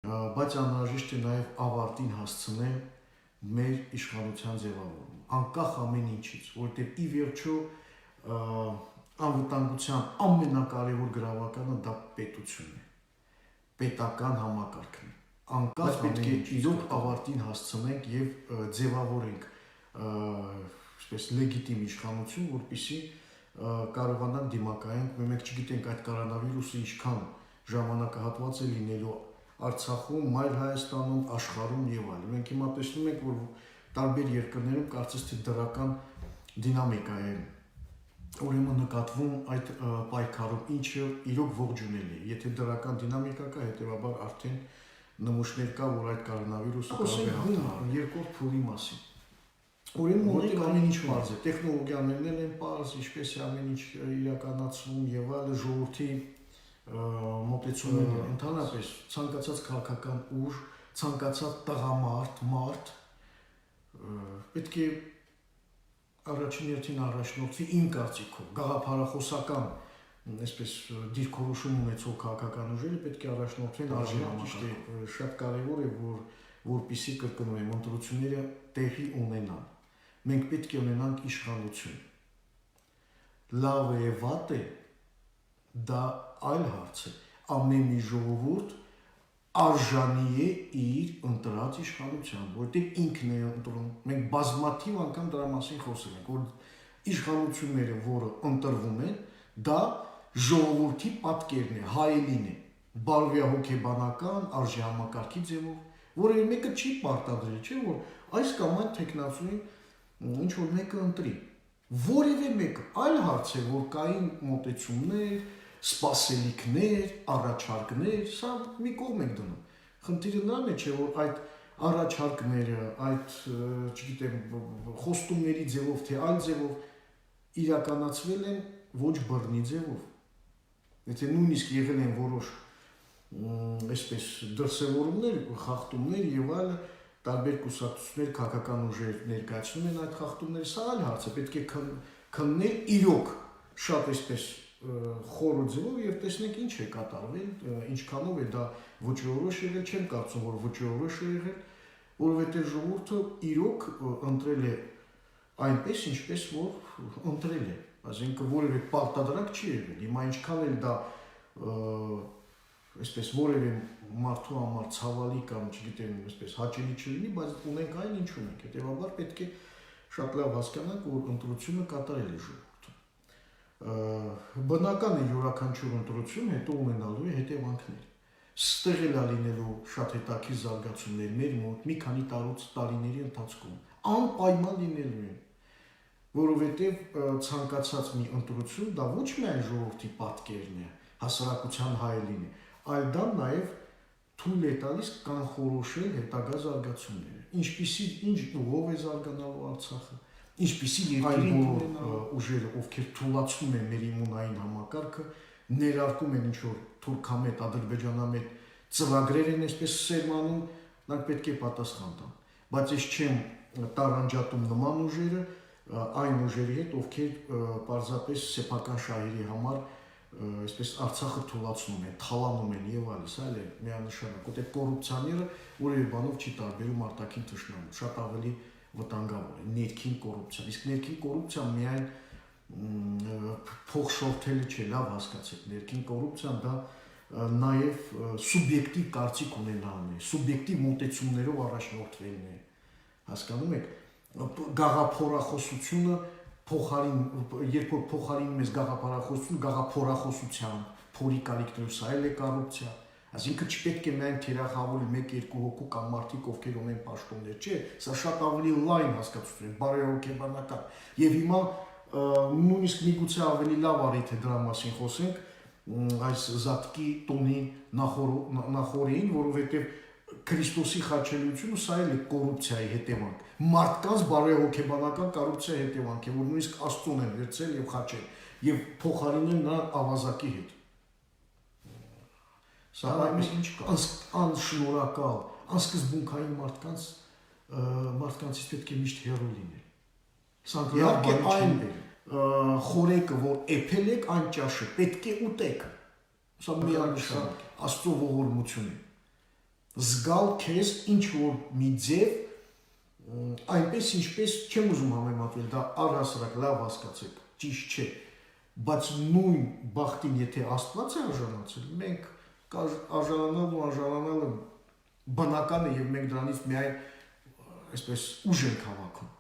Բայց անհրաժեշտ է նաև ավարտին հասցնել մեր իշխանության ձևավորումը, անկախ ամեն ինչից, որովհետև ի վերջո անվտանգության ամենակարևոր գրավականը դա պետությունն է, պետական համակարգն է, անկախ պետք է իրոք ավարտին հասցնենք եւ ձևավորենք լեգիտիմ իշխանություն, որպեսզի կարողանանք դիմակայենք, մենք չգիտենք այդ կորոնավիրուսը ինչքան ժամանակահատված է լինելու Արցախում, Մայր Հայաստանում, աշխարհում եւ այլն։ Մենք հիմա տեսնում ենք, որ տարբեր երկրներում կարծես թե դրական դինամիկա է ուրեմն նկատվում այդ պայքարում, ինչը իրոք ողջունելի է։ Եթե դրական դինամիկա կա, հետեւաբար արդեն նմուշներ կա, որ այդ կորոնավիրուսը կարող է հաղթահարել երկրորդ փուլի մասին։ Ուրեմն մոտիկ ամեն ինչ բարձ է, տեխնոլոգիաներն են բարձ, ինչպես է ամեն ինչ իրականացվում եւ այլը ժողովրդի մոտեցումները ընդհանրապես ցանկացած քաղաքական ուժ, ցանկացած տղամարդ պետք է առաջին հերթին առաջնորդվի իմ կարծիքով գաղափարախոսական այսպես դիրքորոշում ունեցող քաղաքական ուժերը պետք է առաջնորդվեն արժանապատվի շատ կարևոր է որպեսզի կրկնում եմ ընտրությունները տեղի ունենան մենք պետք է ունենանք իշխանություն լավ է վատ է դա այլ հարց է ամեն մի ժողովուրդ արժանի է իր ընտրած իշխանության որտեղ ինքն է ընտրում մենք բազմաթիվ անգամ դրա մասին խոսել ենք որ իշխանությունները որը ընտրվում են դա ժողովրդի պատկերն է հայելին է բարոյահոգեբանական արժի համակարգի ձևով որը մեկը չի պարտադրել չէ որ այս կամ այն տեխնացուին ինչ որ մեկը ընտրի որևէ մեկը այլ հարց է որ կային մոտեցումներ սպասելիքներ, առաջարկներ, սա մի կողմ ենք դնում։ Խնդիրը նրանն է, չէ, որ այդ առաջարկները, այդ, չգիտեմ, խոստումների ձևով, թե այլ ձևով իրականացվել են ոչ բռնի ձևով։ Եթե նույնիսկ եղել են որոշ այսպես դրսևորումներ, խախտումներ եւ այլ տարբեր կուսակցություններ, քաղաքական ուժեր ներկայացնում են այդ խախտումները, սա այլ հարց է, պետք է քննել իրոք շատ այսպես խորը ձևով եւ տեսնենք ինչ է կատարվել, ինչքանով է դա ոչորոշ եղել, չեմ կարծում որ ոչորոշ է եղել, որովհետեւ ժողովուրդը իրոք ընտրել է այնպես ինչպես որ ընտրել է, այսինքն որևէ պարտադրանք չի եղել, հիմա ինչքան էլ դա այսպես որևէ մարդու համար ցավալի կամ չգիտեմ, այսպես հաճելի չլինի, բայց ունենք այն ինչ ունենք, հետեւաբար պետք է շատ լավ հասկանանք, որ ընտրությունը կատարել է ժողովուրդը բնական է յուրաքանչյուր ընտրություն հետո ունենալու է հետևանքներ։ Ստեղ էլ լինելու շատ հետաքրքիր զարգացումներ մեր մոտ մի քանի տարիների ընթացքում անպայման լինելու են, որովհետև ցանկացած մի ընտրություն դա ոչ միայն ժողովրդի պատկերն է, հասարակության հայելին է, այլ դա նաև թույլ է տալիս կանխորոշել հետագա զարգացումները, ինչ ուղով է զարգանալու Արցախը Ինչպիսի երկրի ուժերը, ովքեր թուլացնում են մեր իմունային համակարգը, ներարկում են ինչ-որ թուրքամետ, ադրբեջանամետ ծրագրեր են այսպես սերմանում, նրանք պետք է պատասխան տան։ Բայց ես չեմ տարանջատում նման ուժերը, այն ուժերի հետ, ովքեր պարզապես սեփական շահերի համար այսպես Արցախը թուլացնում են, թալանում են եւ այլն, սա էլ է միանշանակ։ Որտեղ կոռուպցիաները որևէ բանով չի տարբերում արտաքին թշնամու, շատ ավելի վտանգավոր է ներքին կոռուպցիան իսկ ներքին կոռուպցիան միայն փող շորթելը չէ լավ հասկացեք ներքին կոռուպցիան դա նաև սուբյեկտիվ կարծիք ունենալն է սուբյեկտիվ մոտեցումներով առաջնորդվելն է հասկանում եք գաղափարախոսությունը փոխարին երբ որ փոխարինում ես գաղափարախոսություն գաղափարախոսության փորի կարիքներով սա էլ է կոռուպցիա Այսինքն չպետք է միայն թիրախավորել 1-2 հոգու կամ մարդիկ, ովքեր ունեն պաշտոններ, չէ, սա շատ ավելի լայն հասկացություն է, բարոյահոգեբանական։ Եվ հիմա նույնիսկ միգուցե ավելի լավ արի թե դրա մասին խոսենք, այս Զատկի տոնի նախորդին, որովհետև Քրիստոսի խաչելիությունը սա էլ է կոռուպցիայի հետևանք։ Մարդկանց բարոյահոգեբանական կոռուպցիայի հետևանք է, որ նույնիսկ Աստծուն են վերցել եւ խաչել եւ փոխարինել նրան ավազակի հետ։ Սա անշնորհակալ, անսկզբունքային մարդկանցից պետք է միշտ հեռու լինել։ Սա իհարկե այն խորեկը, որ էփել եք, այն ճաշը պետք է ուտեք։ Սա միանշանակ Աստծո ողորմություն է։ զգալ քեզ ինչ որ մի ձև այնպես ինչպես չեմ ուզում համեմատվել, դա առհասարակ լավ հասկացեք, ճիշտ չէ, բայց նույն բախտին եթե Աստված է արժանացել, մենք արժանանալ ու արժանանալը բնական է եւ մենք դրանից միայն այսպես ուժ ենք հավաքում։